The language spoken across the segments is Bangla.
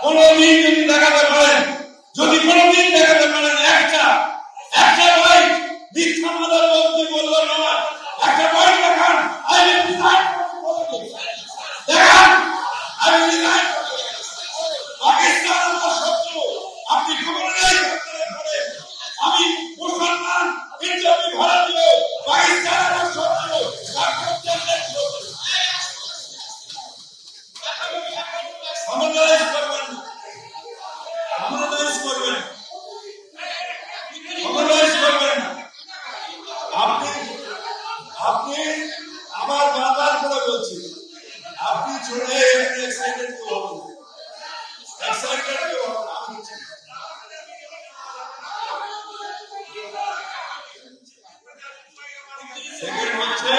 কোনদিন যদি দেখাতে পারেন, যদি কোনদিন দেখাতে পারেন একটা বাইক মিথ্যা মাদার বলতে বললো না, একটা বাইক দেখান, দেখান পাকিস্তান আমার শত্রু, আপনি খবর নেই। আমি মুসলমান কিন্তু আমি ভারতীয়, পাকিস্তান আমার শত্রু। আপনি আমার বাবার করে বলছি, আপনি চলে এক্সাইটেড কেউ হবেন, এক্সাইটেড কেউ হবেন। সেকেন্ড হচ্ছে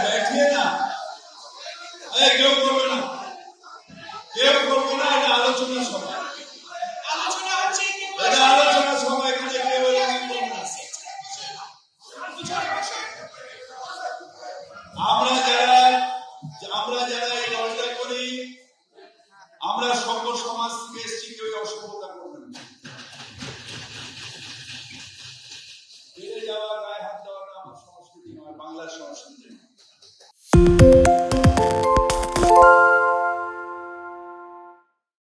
बैठिए ना, কেউ করবে না, কেউ করবে না, এটা আলোচনা সভা, আলোচনা হচ্ছে